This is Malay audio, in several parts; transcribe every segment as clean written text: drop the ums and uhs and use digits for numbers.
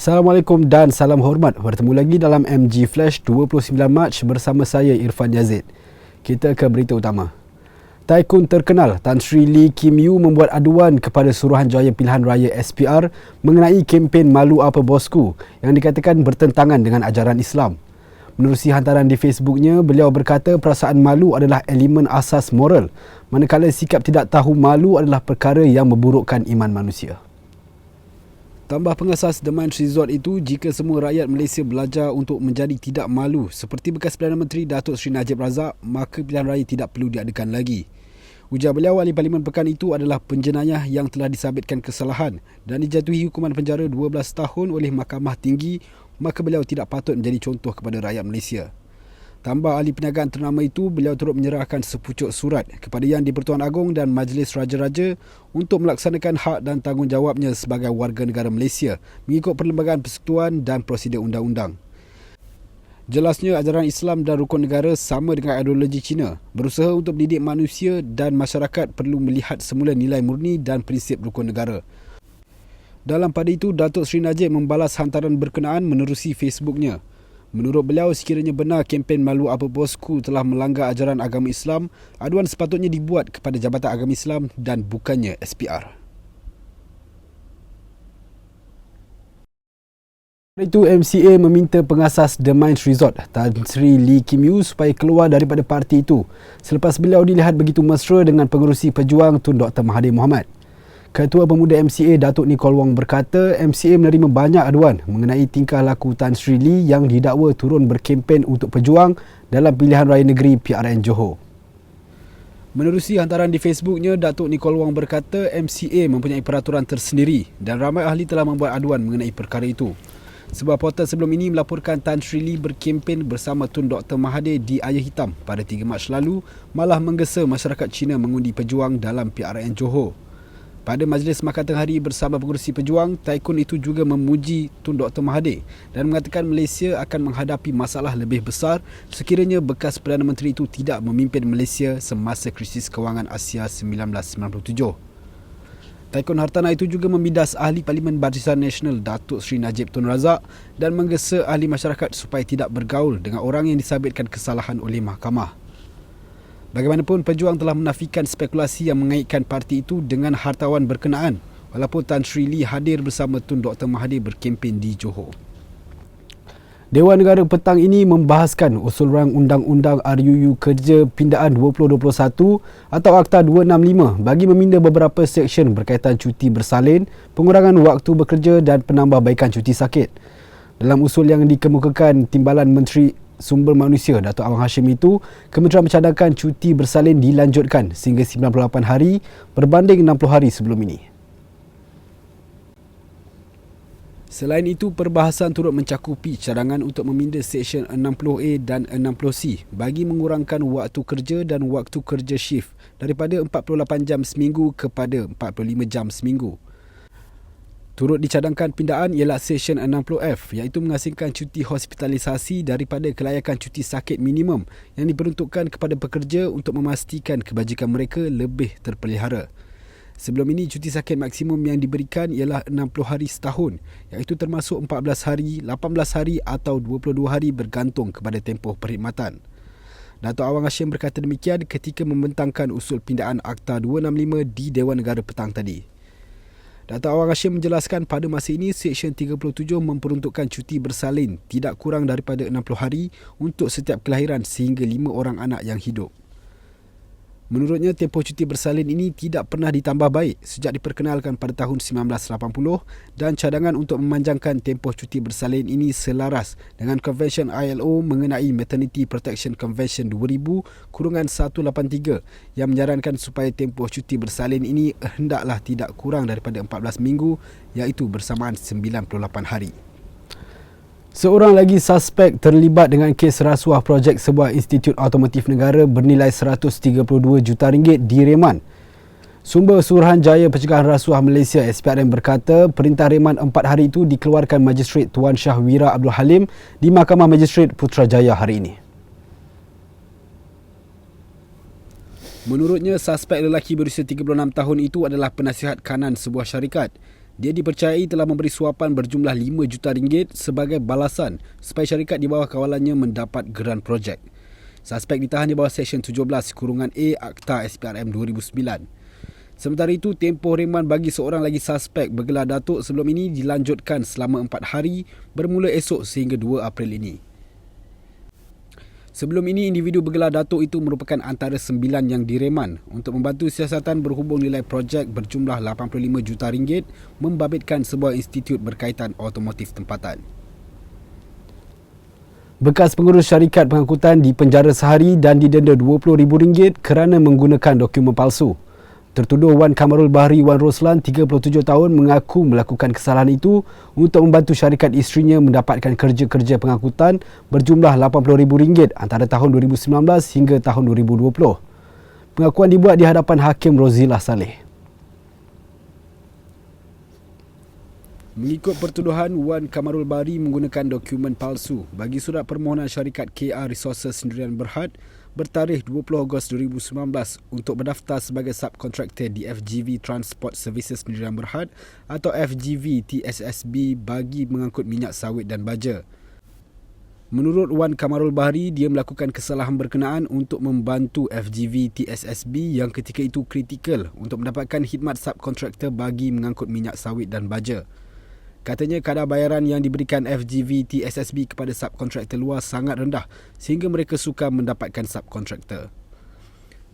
Assalamualaikum dan salam hormat. Bertemu lagi dalam MG Flash 29 Mac bersama saya Irfan Yazid. Kita ke berita utama. Taikun terkenal Tan Sri Lee Kim Yew membuat aduan kepada Suruhanjaya Pilihan Raya SPR mengenai kempen Malu Apa Bosku yang dikatakan bertentangan dengan ajaran Islam. Menerusi hantaran di Facebooknya, beliau berkata perasaan malu adalah elemen asas moral, manakala sikap tidak tahu malu adalah perkara yang memburukkan iman manusia. Tambah pengasas The Mines Resort itu, jika semua rakyat Malaysia belajar untuk menjadi tidak malu seperti bekas Perdana Menteri Datuk Seri Najib Razak, maka pilihan raya tidak perlu diadakan lagi. Ujar beliau, ahli parlimen pekan itu adalah penjenayah yang telah disabitkan kesalahan dan dijatuhi hukuman penjara 12 tahun oleh Mahkamah Tinggi, maka beliau tidak patut menjadi contoh kepada rakyat Malaysia. Tambah ahli perniagaan ternama itu, beliau turut menyerahkan sepucuk surat kepada Yang di-Pertuan Agong dan Majlis Raja-Raja untuk melaksanakan hak dan tanggungjawabnya sebagai warga negara Malaysia mengikut Perlembagaan Persekutuan dan Prosedur Undang-Undang. Jelasnya ajaran Islam dan rukun negara sama dengan ideologi Cina, berusaha untuk mendidik manusia dan masyarakat perlu melihat semula nilai murni dan prinsip rukun negara. Dalam pada itu, Datuk Seri Najib membalas hantaran berkenaan menerusi Facebooknya. Menurut beliau, sekiranya benar kempen Malu Apa Bosku telah melanggar ajaran agama Islam, aduan sepatutnya dibuat kepada Jabatan Agama Islam dan bukannya SPR. Itu MCA meminta pengasas The Mines Resort Tan Sri Lee Kim Yew supaya keluar daripada parti itu selepas beliau dilihat begitu mesra dengan pengerusi pejuang Tun Dr. Mahathir Mohamad. Ketua Pemuda MCA Datuk Nicole Wong berkata MCA menerima banyak aduan mengenai tingkah laku Tan Sri Lee yang didakwa turun berkempen untuk pejuang dalam pilihan raya negeri PRN Johor. Menerusi hantaran di Facebooknya, Datuk Nicole Wong berkata MCA mempunyai peraturan tersendiri dan ramai ahli telah membuat aduan mengenai perkara itu. Sebuah portal sebelum ini melaporkan Tan Sri Lee berkempen bersama Tun Dr. Mahathir di Ayah Hitam pada 3 Mac lalu malah menggesa masyarakat Cina mengundi pejuang dalam PRN Johor. Pada Majlis Makan Tengah Hari bersama pengerusi pejuang, taikun itu juga memuji Tun Dr. Mahathir dan mengatakan Malaysia akan menghadapi masalah lebih besar sekiranya bekas Perdana Menteri itu tidak memimpin Malaysia semasa krisis kewangan Asia 1997. Taikun hartanah itu juga membidas ahli Parlimen Barisan Nasional Datuk Seri Najib Tun Razak dan menggesa ahli masyarakat supaya tidak bergaul dengan orang yang disabitkan kesalahan oleh mahkamah. Bagaimanapun, pejuang telah menafikan spekulasi yang mengaitkan parti itu dengan hartawan berkenaan walaupun Tan Sri Lee hadir bersama Tun Dr. Mahathir berkempen di Johor. Dewan Negara petang ini membahaskan usul rang Undang-Undang RUU Kerja Pindaan 2021 atau Akta 265 bagi meminda beberapa seksyen berkaitan cuti bersalin, pengurangan waktu bekerja dan penambahbaikan cuti sakit. Dalam usul yang dikemukakan Timbalan Menteri Sumber Manusia Datuk Awang Hashim itu, Kementerian mencadangkan cuti bersalin dilanjutkan sehingga 98 hari berbanding 60 hari sebelum ini. Selain itu, perbahasan turut mencakupi cadangan untuk meminda Seksyen 60A dan 60C bagi mengurangkan waktu kerja dan waktu kerja shift daripada 48 jam seminggu kepada 45 jam seminggu. Turut dicadangkan pindaan ialah Seksyen 60F iaitu mengasingkan cuti hospitalisasi daripada kelayakan cuti sakit minimum yang diperuntukkan kepada pekerja untuk memastikan kebajikan mereka lebih terpelihara. Sebelum ini, cuti sakit maksimum yang diberikan ialah 60 hari setahun iaitu termasuk 14 hari, 18 hari atau 22 hari bergantung kepada tempoh perkhidmatan. Datuk Awang Hashim berkata demikian ketika membentangkan usul pindaan Akta 265 di Dewan Negara petang tadi. Datuk Awang Hashim menjelaskan pada masa ini Seksyen 37 memperuntukkan cuti bersalin tidak kurang daripada 60 hari untuk setiap kelahiran sehingga 5 orang anak yang hidup. Menurutnya, tempoh cuti bersalin ini tidak pernah ditambah baik sejak diperkenalkan pada tahun 1980 dan cadangan untuk memanjangkan tempoh cuti bersalin ini selaras dengan Konvensyen ILO mengenai Maternity Protection Convention 2000-183 yang menyarankan supaya tempoh cuti bersalin ini hendaklah tidak kurang daripada 14 minggu iaitu bersamaan 98 hari. Seorang lagi suspek terlibat dengan kes rasuah projek sebuah institut automotif negara bernilai RM132 juta direman. Sumber Suruhanjaya Pencegahan Rasuah Malaysia SPRM berkata perintah reman 4 hari itu dikeluarkan Magistrate Tuan Shah Wira Abdul Halim di Mahkamah Magistrate Putrajaya hari ini. Menurutnya, suspek lelaki berusia 36 tahun itu adalah penasihat kanan sebuah syarikat. Dia dipercayai telah memberi suapan berjumlah RM5 juta sebagai balasan supaya syarikat di bawah kawalannya mendapat geran projek. Suspek ditahan di bawah Seksyen 17 Kurungan A Akta SPRM 2009. Sementara itu, tempoh reman bagi seorang lagi suspek bergelar Datuk sebelum ini dilanjutkan selama 4 hari bermula esok sehingga 2 April ini. Sebelum ini, individu bergelar Datuk itu merupakan antara 9 yang direman untuk membantu siasatan berhubung nilai projek berjumlah RM85 juta membabitkan sebuah institut berkaitan otomotif tempatan. Bekas pengurus syarikat pengangkutan dipenjara sehari dan didenda RM20,000 kerana menggunakan dokumen palsu. Tertuduh Wan Kamarul Bahri Wan Roslan, 37 tahun, mengaku melakukan kesalahan itu untuk membantu syarikat isterinya mendapatkan kerja-kerja pengangkutan berjumlah RM80,000 antara tahun 2019 hingga tahun 2020. Pengakuan dibuat di hadapan Hakim Rozilah Saleh. Mengikut pertuduhan, Wan Kamarul Bahri menggunakan dokumen palsu bagi surat permohonan syarikat KR Resources Sendirian Berhad bertarikh 20 Ogos 2019 untuk berdaftar sebagai subkontraktor di FGV Transport Services Sendirian Berhad atau FGV TSSB bagi mengangkut minyak sawit dan baja. Menurut Wan Kamarul Bahri, dia melakukan kesalahan berkenaan untuk membantu FGV TSSB yang ketika itu kritikal untuk mendapatkan khidmat subkontraktor bagi mengangkut minyak sawit dan baja. Katanya kadar bayaran yang diberikan FGV TSSB kepada subkontraktor luar sangat rendah sehingga mereka sukar mendapatkan subkontraktor.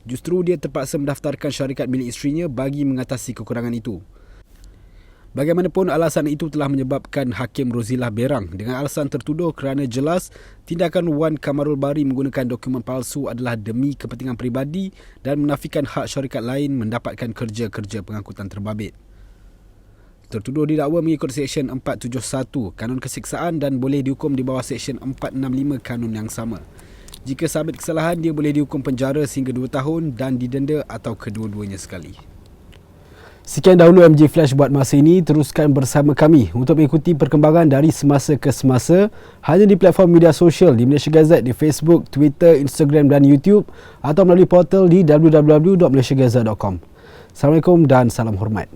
Justru dia terpaksa mendaftarkan syarikat milik isterinya bagi mengatasi kekurangan itu. Bagaimanapun, alasan itu telah menyebabkan Hakim Rozilah berang dengan alasan tertuduh kerana jelas tindakan Wan Kamarul Bahri menggunakan dokumen palsu adalah demi kepentingan peribadi dan menafikan hak syarikat lain mendapatkan kerja-kerja pengangkutan terbabit. Tertuduh didakwa mengikut Seksyen 471 Kanun Keseksaan dan boleh dihukum di bawah Seksyen 465 Kanun yang sama. Jika sabit kesalahan, dia boleh dihukum penjara sehingga 2 tahun dan didenda atau kedua-duanya sekali. Sekian dahulu MJ Flash buat masa ini. Teruskan bersama kami untuk mengikuti perkembangan dari semasa ke semasa hanya di platform media sosial di Malaysia Gazette di Facebook, Twitter, Instagram dan YouTube atau melalui portal di www.malaysiagazette.com. Assalamualaikum dan salam hormat.